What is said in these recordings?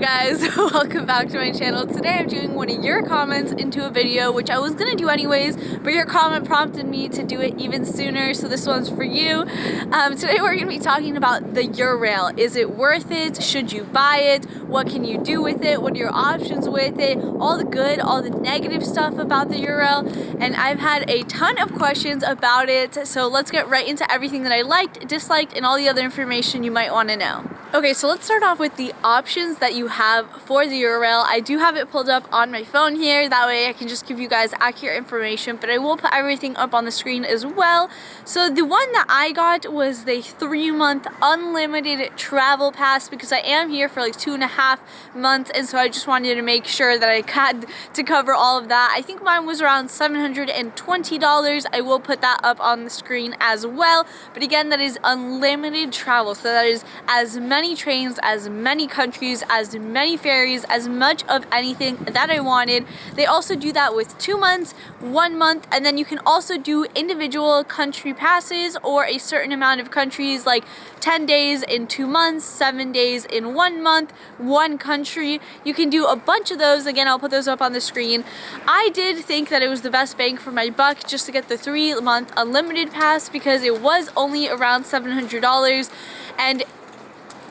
guys, welcome back to my channel. Today I'm doing one of your comments into a video, which I was gonna do anyways, but your comment prompted me to do it even sooner, so this one's for you. Today we're gonna be talking about the EURAIL. Is it worth it? Should you buy it? What can you do with it? What are your options with it? All the good, all the negative stuff about the EURAIL, and I've had a ton of questions about it, so let's get right into everything that I liked, disliked, and all the other information you might want to know. Okay, so let's start off with the options that you have for the EURAIL. I do have it pulled up on my phone here, that way I can just give you guys accurate information, but I will put everything up on the screen as well. So the one that I got was the 3-month unlimited travel pass, because I am here for like 2.5 months, and so I just wanted to make sure that I had to cover all of that. I think mine was around $720. I will put that up on the screen as well, but again, that is unlimited travel, so that is as many trains, as many countries, as many ferries, as much of anything that I wanted. They also do that with 2 months, 1 month, and then you can also do individual country passes or a certain amount of countries, like 10 days in 2 months, 7 days in 1 month, one country. You can do a bunch of those. Again, I'll put those up on the screen. I did think that it was the best bang for my buck just to get the 3-month unlimited pass, because it was only around $700, and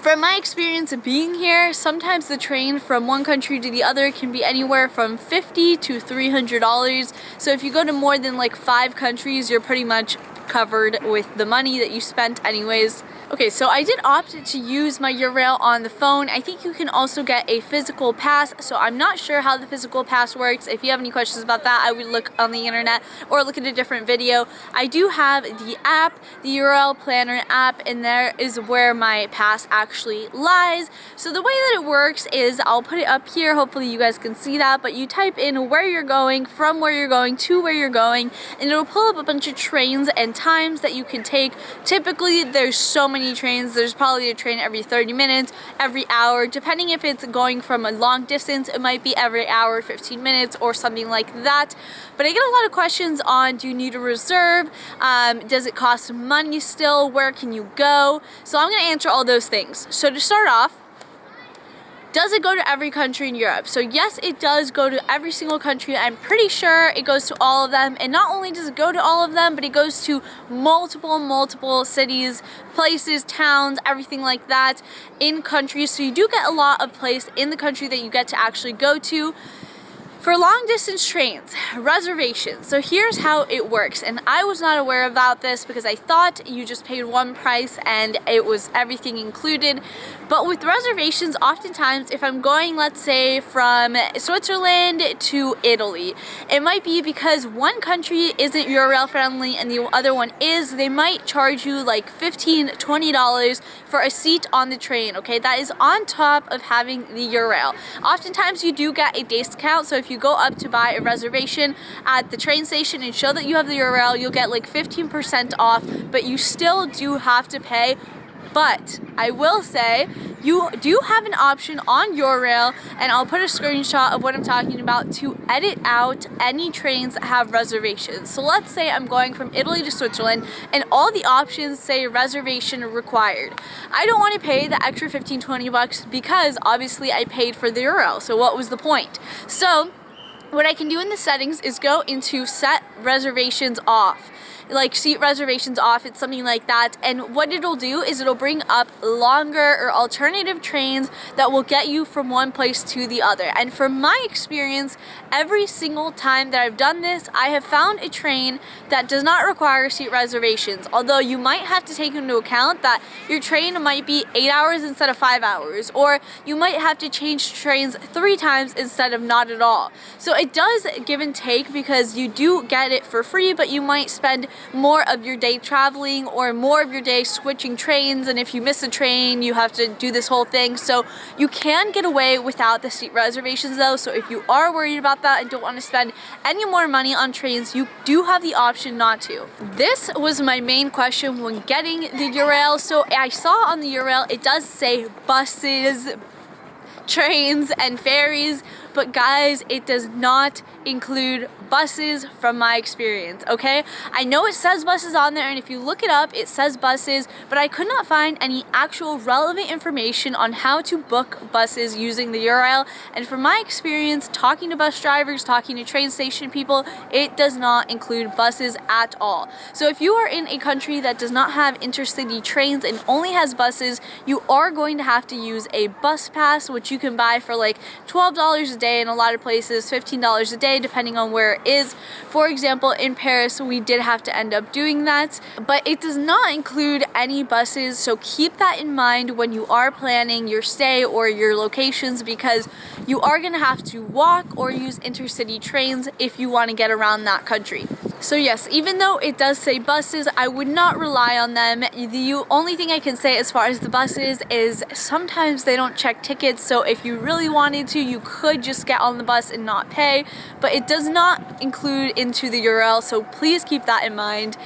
from my experience of being here, sometimes the train from one country to the other can be anywhere from $50 to $300. So if you go to more than like 5 countries, you're pretty much covered with the money that you spent anyways. Okay, so I did opt to use my EURAIL on the phone. I think you can also get a physical pass, so I'm not sure how the physical pass works. If you have any questions about that, I would look on the internet or look at a different video. I do have the app, the EURAIL Planner app, and there is where my pass actually lies. So the way that it works is, I'll put it up here, hopefully you guys can see that, but you type in where you're going, from where you're going to where you're going, and it'll pull up a bunch of trains and times that you can take. Typically, there's so many trains. There's probably a train every 30 minutes, every hour, depending if it's going from a long distance. It might be every hour, 15 minutes, or something like that. But I get a lot of questions on, do you need to reserve? Does it cost money still? Where can you go? So I'm going to answer all those things. So to start off, does it go to every country in Europe? So yes, it does go to every single country. I'm pretty sure it goes to all of them. And not only does it go to all of them, but it goes to multiple cities, places, towns, everything like that in countries. So you do get a lot of place in the country that you get to actually go to. For long distance trains, reservations. So here's how it works, and I was not aware about this because I thought you just paid one price and it was everything included. But with reservations, oftentimes if I'm going, let's say, from Switzerland to Italy, it might be because one country isn't EURAIL friendly and the other one is, they might charge you like $15, $20 for a seat on the train, okay? That is on top of having the EURAIL. Oftentimes you do get a discount, so if you go up to buy a reservation at the train station and show that you have the EURAIL, you'll get like 15% off, but you still do have to pay. But I will say, you do have an option on EURAIL, and I'll put a screenshot of what I'm talking about, to edit out any trains that have reservations. So let's say I'm going from Italy to Switzerland and all the options say reservation required. I don't want to pay the extra 15, 20 bucks because obviously I paid for the EURAIL, so what was the point? So what I can do in the settings is go into set reservations off, like seat reservations off, it's something like that, and what it'll do is it'll bring up longer or alternative trains that will get you from one place to the other. And from my experience, every single time that I've done this, I have found a train that does not require seat reservations, although you might have to take into account that your train might be 8 hours instead of 5 hours, or you might have to change trains 3 times instead of not at all. So it does give and take, because you do get it for free, but you might spend more of your day traveling or more of your day switching trains, and if you miss a train you have to do this whole thing. So you can get away without the seat reservations though, so if you are worried about that and don't want to spend any more money on trains, you do have the option not to. This was my main question when getting the EURAIL. So I saw on the EURAIL it does say buses, trains, and ferries, but guys, it does not include buses from my experience, okay? I know it says buses on there, and if you look it up, it says buses, but I could not find any actual relevant information on how to book buses using the EURAIL. And from my experience, talking to bus drivers, talking to train station people, it does not include buses at all. So if you are in a country that does not have intercity trains and only has buses, you are going to have to use a bus pass, which you can buy for like $12 a day in a lot of places, $15 a day depending on where it is. For example, in Paris, we did have to end up doing that, but it does not include any buses, so keep that in mind when you are planning your stay or your locations, because you are going to have to walk or use intercity trains if you want to get around that country. So yes, even though it does say buses, I would not rely on them. The only thing I can say as far as the buses is sometimes they don't check tickets, so if you really wanted to, you could just get on the bus and not pay, but it does not include into the EURAIL, so please keep that in mind.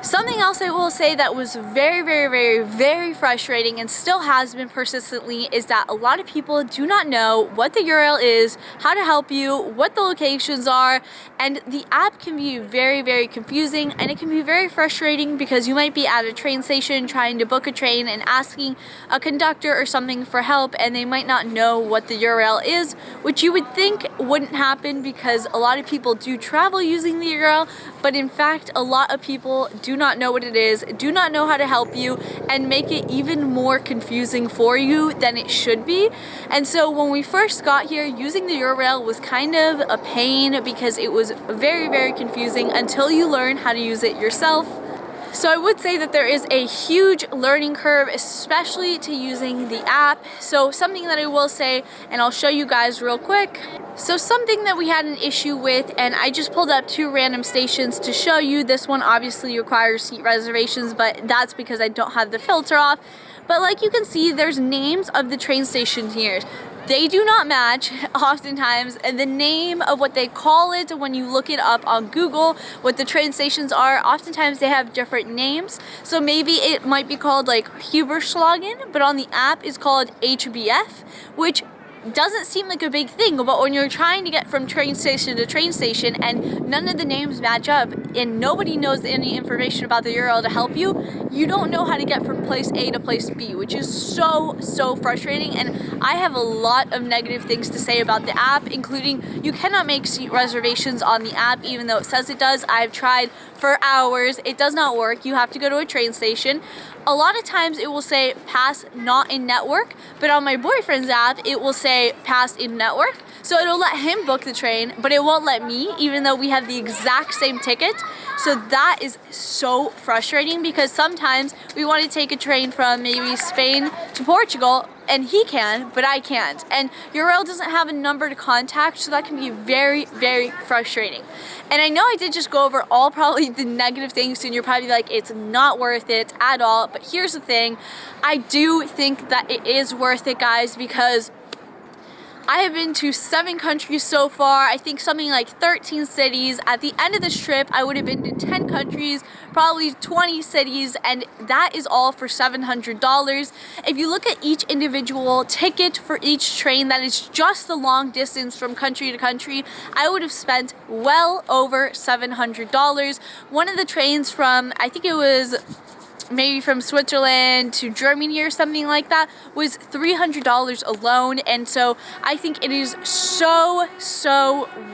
Something else I will say that was very frustrating and still has been persistently is that a lot of people do not know what the EURAIL is, how to help you, what the locations are, and the app can be very confusing, and it can be very frustrating because you might be at a train station trying to book a train and asking a conductor or something for help, and they might not know what the EURAIL is, which you would think wouldn't happen because a lot of people do travel using the EURAIL, but in fact a lot of people do not know what it is, do not know how to help you, and make it even more confusing for you than it should be. And so when we first got here, using the EURAIL was kind of a pain because it was very confusing until you learn how to use it yourself. So I would say that there is a huge learning curve, especially to using the app. So something that I will say, and I'll show you guys real quick. So something that we had an issue with, and I just pulled up 2 random stations to show you. This one obviously requires seat reservations, but that's because I don't have the filter off. But like you can see, there's names of the train stations here. They do not match oftentimes, and the name of what they call it when you look it up on Google, what the train stations are, oftentimes they have different names. So maybe it might be called like Huberschlagen, but on the app it's called HBF, which doesn't seem like a big thing, but when you're trying to get from train station to train station and none of the names match up and nobody knows any information about the EURAIL to help you, you don't know how to get from place A to place B, which is so frustrating. And I have a lot of negative things to say about the app, including you cannot make seat reservations on the app even though it says it does. I've tried for hours, it does not work. You have to go to a train station. A lot of times it will say pass not in network, but on my boyfriend's app it will say pass in network. So it'll let him book the train, but it won't let me, even though we have the exact same ticket. So that is so frustrating because sometimes we want to take a train from maybe Spain to Portugal, and he can, but I can't. And EURAIL doesn't have a number to contact, so that can be very frustrating. And I know I did just go over all probably the negative things, and you're probably like, it's not worth it at all. But here's the thing, I do think that it is worth it, guys, because I have been to 7 countries so far, I think something like 13 cities. At the end of this trip, I would have been to 10 countries, probably 20 cities, and that is all for $700. If you look at each individual ticket for each train, that is just the long distance from country to country, I would have spent well over $700. One of the trains from, I think it was maybe from Switzerland to Germany or something like that, was $300 alone. And so I think it is so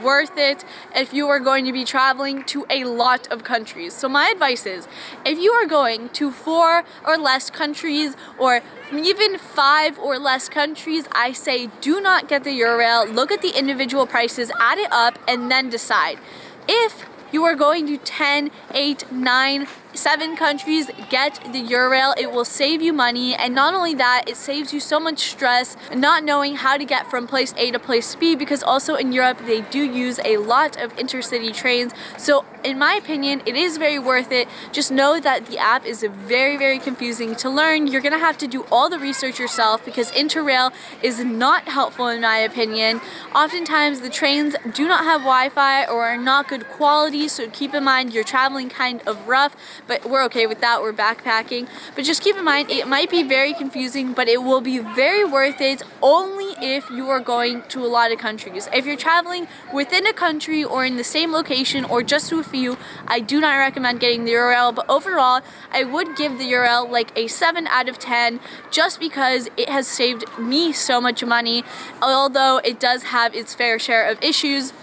worth it if you are going to be traveling to a lot of countries. So my advice is, if you are going to 4 or less countries, or even 5 or less countries, I say do not get the EURAIL. Look at the individual prices, add it up, and then decide. If you are going to 10, 8, 9, 7 countries, get the EURAIL. It will save you money, and not only that, it saves you so much stress not knowing how to get from place A to place B, because also in Europe they do use a lot of intercity trains. So in my opinion, it is very worth it. Just know that the app is very confusing to learn. You're gonna have to do all the research yourself because Interrail is not helpful in my opinion. Oftentimes the trains do not have Wi-Fi or are not good quality, so keep in mind you're traveling kind of rough. but we're okay with that. We're backpacking. But just keep in mind, it might be very confusing, but it will be very worth it only if you are going to a lot of countries. If you're traveling within a country or in the same location or just to a few, I do not recommend getting the EURAIL, but overall, I would give the EURAIL like a 7 out of 10 just because it has saved me so much money, although it does have its fair share of issues.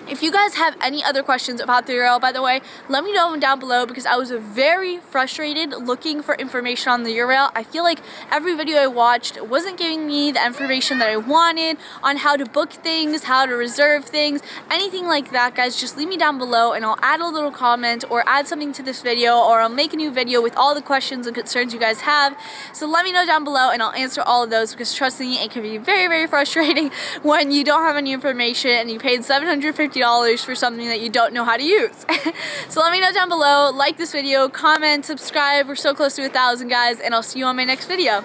If you guys have any other questions about the EURAIL, by the way, let me know down below because I was very frustrated looking for information on the EURAIL. I feel like every video I watched wasn't giving me the information that I wanted on how to book things, how to reserve things, anything like that, guys. Just leave me down below and I'll add a little comment or add something to this video, or I'll make a new video with all the questions and concerns you guys have. So let me know down below and I'll answer all of those because trust me, it can be very frustrating when you don't have any information and you paid $750 for something that you don't know how to use. So let me know down below, like this video, comment, subscribe. We're so close to 1,000 guys, and I'll see you on my next video.